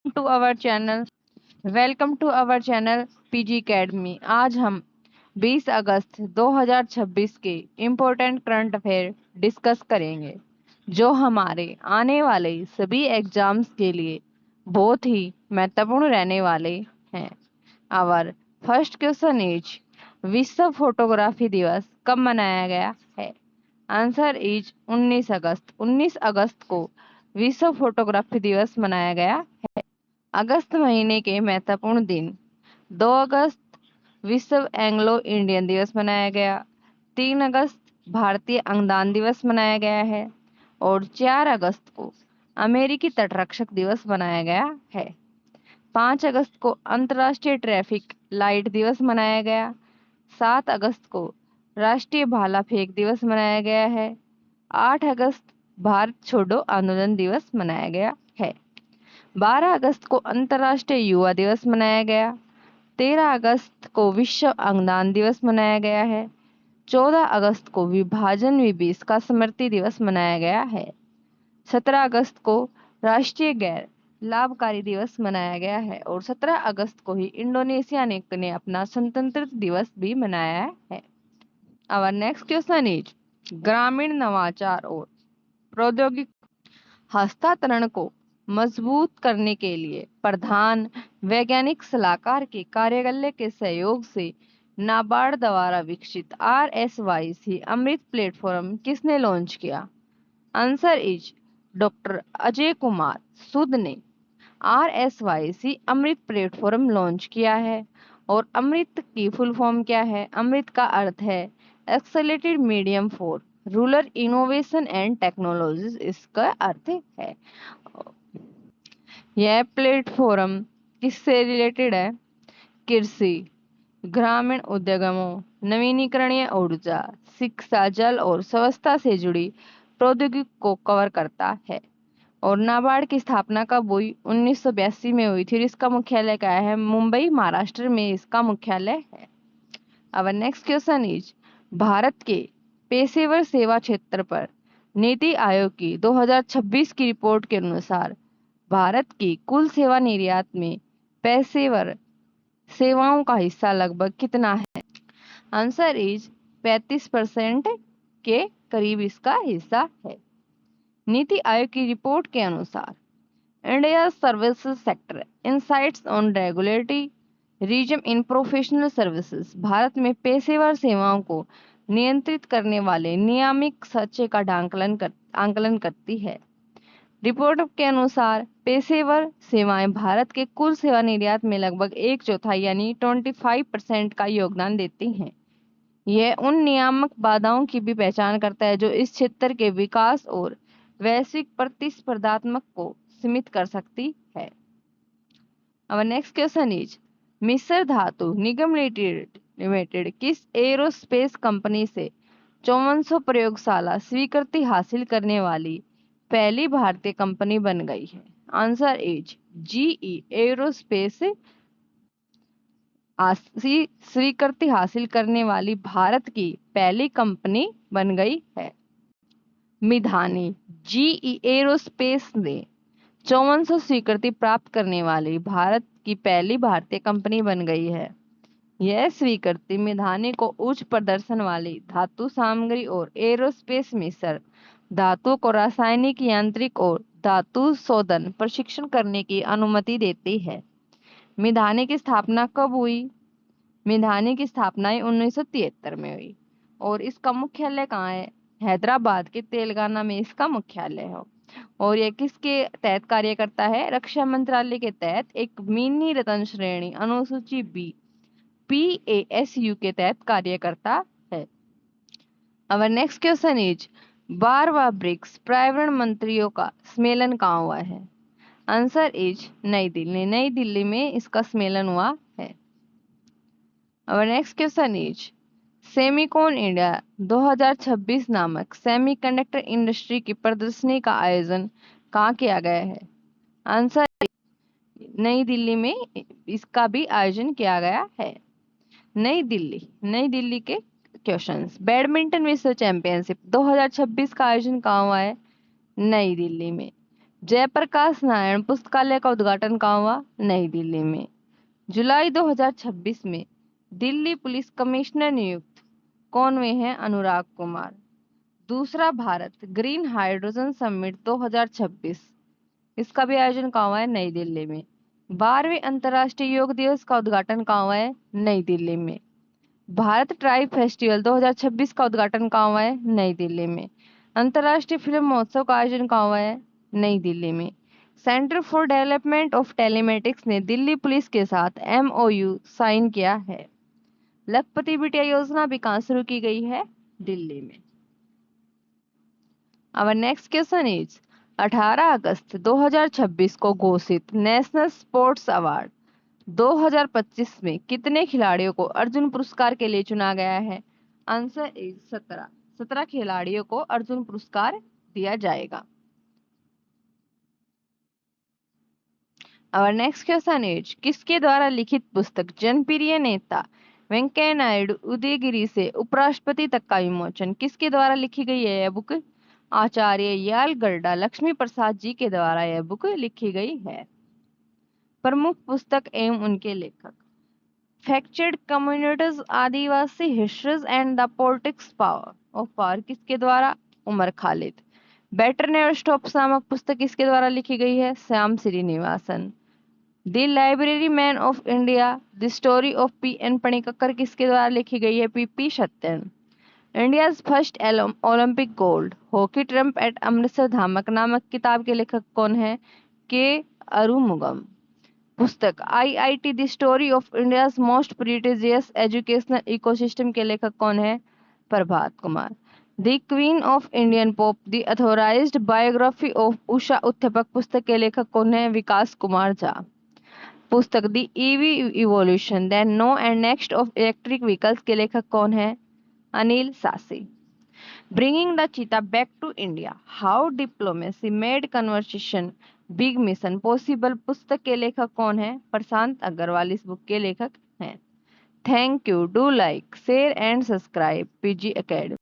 To our channel welcome to our channel PG academy. आज हम 20 अगस्त 2026 के इम्पोर्टेंट करंट अफेयर डिस्कस करेंगे जो हमारे आने वाले सभी एग्जाम्स के लिए बहुत ही महत्वपूर्ण रहने वाले हैं। आवर फर्स्ट क्वेश्चन इज विश्व फोटोग्राफी दिवस कब मनाया गया है? आंसर इज 19 अगस्त। 19 अगस्त को विश्व फोटोग्राफी दिवस मनाया गया है। अगस्त महीने के महत्वपूर्ण दिन: 2 अगस्त विश्व एंग्लो इंडियन दिवस मनाया गया, 3 अगस्त भारतीय अंगदान दिवस मनाया गया है और 4 अगस्त को अमेरिकी तटरक्षक दिवस मनाया गया है। 5 अगस्त को अंतर्राष्ट्रीय ट्रैफिक लाइट दिवस मनाया गया। 7 अगस्त को राष्ट्रीय भाला फेंक दिवस मनाया गया है। 8 अगस्त भारत छोड़ो आंदोलन दिवस मनाया गया है। 12 अगस्त को अंतर्राष्ट्रीय युवा दिवस मनाया गया। 13 अगस्त को विश्व अंगदान दिवस मनाया गया है। 14 अगस्त को विभाजन विभीष का स्मृति दिवस मनाया गया है। 17 अगस्त को राष्ट्रीय गैर लाभकारी दिवस मनाया गया है और 17 अगस्त को ही इंडोनेशिया ने अपना स्वतंत्रता दिवस भी मनाया है। आवर नेक्स्ट क्वेश्चन इज ग्रामीण नवाचार और प्रौद्योगिक हस्तांतरण को मजबूत करने के लिए प्रधान वैज्ञानिक सलाहकार के कार्यालय के सहयोग से नाबार्ड द्वारा विकसित RSYC अमृत प्लेटफॉर्म किसने लॉन्च किया? Answer is doctor Ajay Kumar Sood ने RSYC अमृत प्लेटफॉर्म लॉन्च किया है। और अमृत की फुल फॉर्म क्या है? अमृत का अर्थ है accelerated medium for rural innovation and technologies, इसका अर्थ है। यह प्लेटफॉर्म किससे रिलेटेड है? कृषि, ग्रामीण उद्यमों, नवीनीकरणीय ऊर्जा, शिक्षा, जल और स्वच्छता से जुड़ी प्रौद्योगिकी को कवर करता है। और नाबार्ड की स्थापना कब हुई? 1982 में हुई थी और इसका मुख्यालय क्या है? मुंबई, महाराष्ट्र में इसका मुख्यालय है। अब नेक्स्ट क्वेश्चन इज भारत के पेशेवर सेवा क्षेत्र पर नीति आयोग की 2026 की रिपोर्ट के अनुसार भारत की कुल सेवा निर्यात में पेशेवर सेवाओं का हिस्सा लगभग कितना है? आंसर इज 35% के करीब इसका हिस्सा है। नीति आयोग की रिपोर्ट के अनुसार India services sector insights on regulatory regime in professional services Bharat में पेशेवर सेवाओं को नियंत्रित करने वाले नियामक ढांचे का आंकलन करती है। रिपोर्ट के अनुसार पेशेवर सेवाएं भारत के कुल सेवा निर्यात में लगभग 1/4 यानी 25% का योगदान देती हैं। यह उन नियामक बाधाओं की भी पहचान करता है जो इस क्षेत्र के विकास और वैश्विक प्रतिस्पर्धात्मक को सीमित कर सकती है। अब नेक्स्ट क्वेश्चन इज मिस्र धातु निगम लिमिटेड किस एरोस्पेस कंपनी से 5400 प्रयोगशाला स्वीकृति हासिल करने वाली पहली भारतीय कंपनी बन गई है? आंसर इज GE एरोस्पेस स्वीकृति हासिल करने वाली भारत की पहली कंपनी बन गई है। मिधानी GE एरोस्पेस ने 5400 स्वीकृति प्राप्त करने वाली भारत की पहली भारतीय कंपनी बन गई है। यह स्वीकृति मिधानी को उच्च प्रदर्शन वाली धातु सामग्री और एरोस्पेस मिश्र धातु को रासायनिक, यांत्रिक और धातु शोधन प्रशिक्षण करने की अनुमति देती है। मिधानी की स्थापना कब हुई? मिधानी की स्थापना 1973 में हुई और इसका मुख्यालय कहाँ है? हैदराबाद के तेलंगाना में इसका मुख्यालय है। और यह किसके तहत कार्य करता है? रक्षा मंत्रालय के तहत एक मिनी रत्न श्रेणी अनुसूची B PASU के तहत कार्य करता है। अब नेक्स्ट क्वेश्चन इज 12वां ब्रिक्स पर्यावरण मंत्रियों का सम्मेलन कहाँ हुआ है? आंसर इज नई दिल्ली। नई दिल्ली में इसका सम्मेलन हुआ है। अब next question is Semicon India 2026 नामक सेमीकंडक्टर इंडस्ट्री की प्रदर्शनी का आयोजन कहाँ किया गया है? आंसर नई दिल्ली में इसका भी आयोजन किया गया है। नई दिल्ली के क्वेश्चंस। बैडमिंटन विश्व चैंपियनशिप 2026 का आयोजन कहाँ हुआ है? नई दिल्ली में। जयप्रकाश नारायण पुस्तकालय का उद्घाटन कहाँ हुआ? नई दिल्ली में। जुलाई 2026 में दिल्ली पुलिस कमिश्नर नियुक्त कौन हुए हैं? अनुराग कुमार। दूसरा भारत ग्रीन हाइड्रोजन समिट 2026, इसका भी आयोजन कहाँ हुआ है? नई दिल्ली में। 12वें अंतर्राष्ट्रीय योग दिवस का उद्घाटन कहाँ हुआ है? नई दिल्ली में। भारत ट्राइब फेस्टिवल 2026 का उद्घाटन कहाँ हुआ है? नई दिल्ली में। अंतर्राष्ट्रीय फिल्म महोत्सव का आयोजन कहाँ हुआ है? नई दिल्ली में। Centre for development of telematics ने दिल्ली पुलिस के साथ MOU साइन किया है। लखपति बिटिया योजना भी कहाँ शुरू की गई है? दिल्ली में। Our next question is 18 अगस्त 2026 को घोषित नेशनल स्पोर्ट्स अवार्ड 2025 में कितने खिलाड़ियों को अर्जुन पुरस्कार के लिए चुना गया है? आंसर इज 17 खिलाड़ियों को अर्जुन पुरस्कार दिया जाएगा। Our next question is किसके द्वारा लिखित पुस्तक जनप्रिय नेता वेंकैया नायडू उदयगिरी से उपराष्ट्रपति तक का विमोचन किसके द्वारा लिखी गई है? यह बुक आचार्य याल गड्डा लक्ष्मी प्रसाद जी के द्वारा यह बुक लिखी गई है। प्रमुख पुस्तक एवं उनके लेखक fractured communities Adivasi histories and the politics power of power किसके द्वारा? Umar Khalid. Better never stops नामक पुस्तक किसके द्वारा लिखी गई है? Shyam Srinivasan. The library man of India the story of P.N. Panicker किसके द्वारा लिखी गई है? P.P. Sathyan. India's first Olympic gold hockey triumph at Amritsar धामक नामक किताब के लेखक कौन है? के अरुमुगम। पुस्तक IIT the story of India's most prestigious educational ecosystem के लेखक कौन है? Prabhat Kumar. The queen of Indian pop the authorised biography of Usha Uthup पुस्तक के लेखक कौन है? विकास कुमार झा। पुस्तक the EV evolution then no and next of electric vehicles के लेखक कौन है? Anil Sasi. Bringing the cheetah back to India how diplomacy made conversation big mission possible पुस्तक के लेखक कौन है? प्रशांत अग्रवाल इस बुक के लेखक हैं। Thank you. Do like share and subscribe PG Academy।